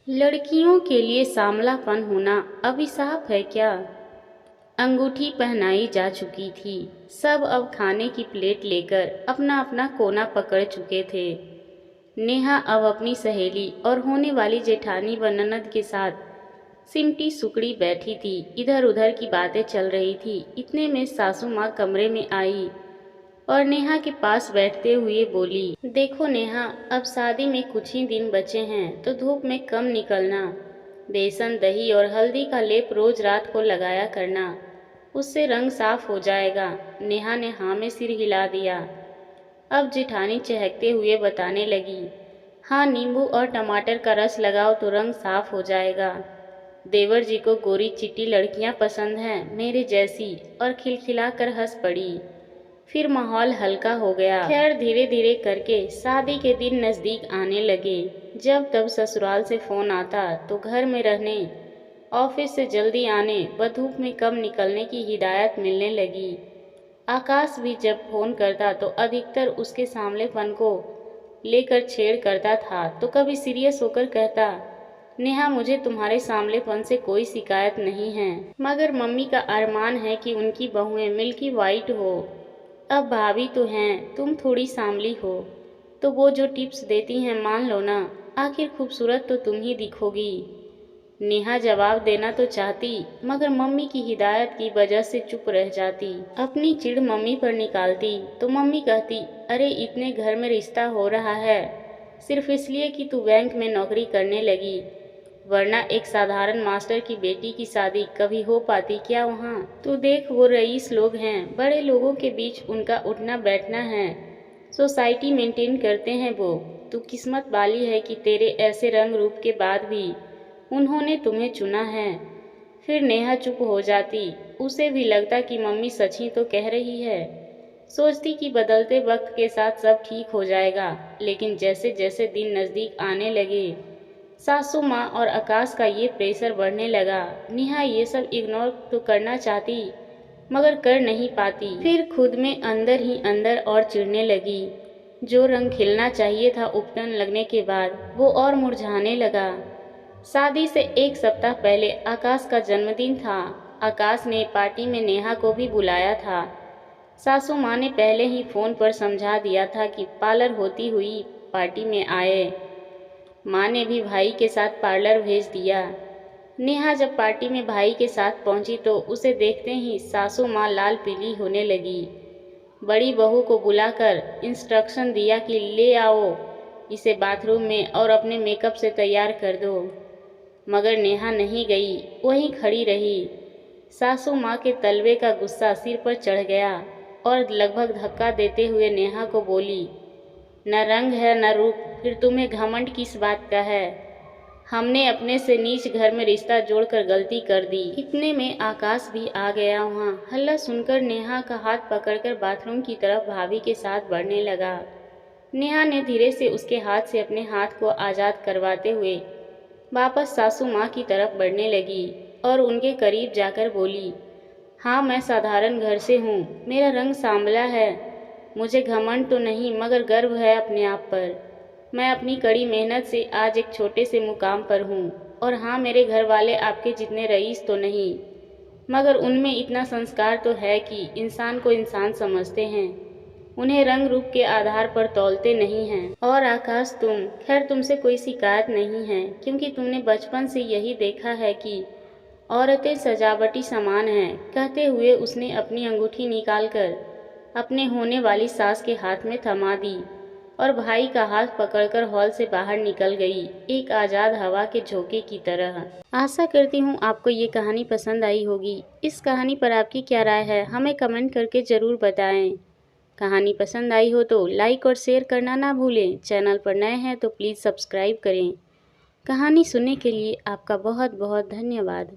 लड़कियों के लिए सांवलापन होना अभिशाप है क्या? अंगूठी पहनाई जा चुकी थी। सब अब खाने की प्लेट लेकर अपना अपना कोना पकड़ चुके थे। नेहा अब अपनी सहेली और होने वाली जेठानी व ननद के साथ सिमटी सुकड़ी बैठी थी। इधर उधर की बातें चल रही थी। इतने में सासू माँ कमरे में आई और नेहा के पास बैठते हुए बोली, देखो नेहा, अब शादी में कुछ ही दिन बचे हैं तो धूप में कम निकलना। बेसन, दही और हल्दी का लेप रोज रात को लगाया करना, उससे रंग साफ हो जाएगा। नेहा ने हाँ में सिर हिला दिया। अब जेठानी चहकते हुए बताने लगी, हाँ, नींबू और टमाटर का रस लगाओ तो रंग साफ हो जाएगा। देवर जी को गोरी चिट्टी लड़कियां पसंद हैं, मेरे जैसी। और खिलखिलाकर हंस पड़ी। फिर माहौल हल्का हो गया। खैर, धीरे धीरे करके शादी के दिन नज़दीक आने लगे। जब तब ससुराल से फ़ोन आता तो घर में रहने, ऑफिस से जल्दी आने व धूप में कम निकलने की हिदायत मिलने लगी। आकाश भी जब फ़ोन करता तो अधिकतर उसके सांवलेपन को लेकर छेड़ करता था, तो कभी सीरियस होकर कहता, नेहा, मुझे तुम्हारे सांवलेपन से कोई शिकायत नहीं है, मगर मम्मी का अरमान है कि उनकी बहुएं मिल्की वाइट हो। अब भाभी तो हैं, तुम थोड़ी सांवली हो, तो वो जो टिप्स देती हैं मान लो ना, आखिर खूबसूरत तो तुम ही दिखोगी। नेहा जवाब देना तो चाहती, मगर मम्मी की हिदायत की वजह से चुप रह जाती। अपनी चिढ़ मम्मी पर निकालती तो मम्मी कहती, अरे इतने घर में रिश्ता हो रहा है सिर्फ इसलिए कि तू बैंक में नौकरी करने लगी, वरना एक साधारण मास्टर की बेटी की शादी कभी हो पाती क्या वहाँ? तू देख, वो रईस लोग हैं, बड़े लोगों के बीच उनका उठना बैठना है, सोसाइटी मेंटेन करते हैं वो। तू किस्मत वाली है कि तेरे ऐसे रंग रूप के बाद भी उन्होंने तुम्हें चुना है। फिर नेहा चुप हो जाती। उसे भी लगता कि मम्मी सच ही तो कह रही है। सोचती कि बदलते वक्त के साथ सब ठीक हो जाएगा, लेकिन जैसे जैसे दिन नज़दीक आने लगे, सासू माँ और आकाश का ये प्रेशर बढ़ने लगा। नेहा ये सब इग्नोर तो करना चाहती, मगर कर नहीं पाती। फिर खुद में अंदर ही अंदर और चिढ़ने लगी। जो रंग खिलना चाहिए था उपटन लगने के बाद, वो और मुरझाने लगा। शादी से एक सप्ताह पहले आकाश का जन्मदिन था। आकाश ने पार्टी में नेहा को भी बुलाया था। सासू माँ ने पहले ही फ़ोन पर समझा दिया था कि पार्लर होती हुई पार्टी में आए। माँ ने भी भाई के साथ पार्लर भेज दिया। नेहा जब पार्टी में भाई के साथ पहुंची तो उसे देखते ही सासू माँ लाल पीली होने लगी। बड़ी बहू को बुलाकर इंस्ट्रक्शन दिया कि ले आओ इसे बाथरूम में और अपने मेकअप से तैयार कर दो, मगर नेहा नहीं गई, वहीं खड़ी रही। सासू माँ के तलवे का गुस्सा सिर पर चढ़ गया और लगभग धक्का देते हुए नेहा को बोली, न रंग है न रूप, फिर तुम्हें घमंड किस बात का है? हमने अपने से नीच घर में रिश्ता जोड़कर गलती कर दी। इतने में आकाश भी आ गया। वहाँ हल्ला सुनकर नेहा का हाथ पकड़कर बाथरूम की तरफ भाभी के साथ बढ़ने लगा। नेहा ने धीरे से उसके हाथ से अपने हाथ को आज़ाद करवाते हुए वापस सासू माँ की तरफ बढ़ने लगी और उनके करीब जाकर बोली, हाँ, मैं साधारण घर से हूँ, मेरा रंग सांवला है, मुझे घमंड तो नहीं मगर गर्व है अपने आप पर। मैं अपनी कड़ी मेहनत से आज एक छोटे से मुकाम पर हूँ। और हाँ, मेरे घर वाले आपके जितने रईस तो नहीं, मगर उनमें इतना संस्कार तो है कि इंसान को इंसान समझते हैं, उन्हें रंग रूप के आधार पर तौलते नहीं हैं। और आकाश, तुम, खैर तुमसे कोई शिकायत नहीं है, क्योंकि तुमने बचपन से यही देखा है कि औरतें सजावटी सामान हैं। कहते हुए उसने अपनी अंगूठी निकालकर अपने होने वाली सास के हाथ में थमा दी और भाई का हाथ पकड़कर हॉल से बाहर निकल गई, एक आज़ाद हवा के झोंके की तरह। आशा करती हूँ आपको ये कहानी पसंद आई होगी। इस कहानी पर आपकी क्या राय है, हमें कमेंट करके ज़रूर बताएं। कहानी पसंद आई हो तो लाइक और शेयर करना ना भूलें। चैनल पर नए हैं तो प्लीज़ सब्सक्राइब करें। कहानी सुनने के लिए आपका बहुत बहुत धन्यवाद।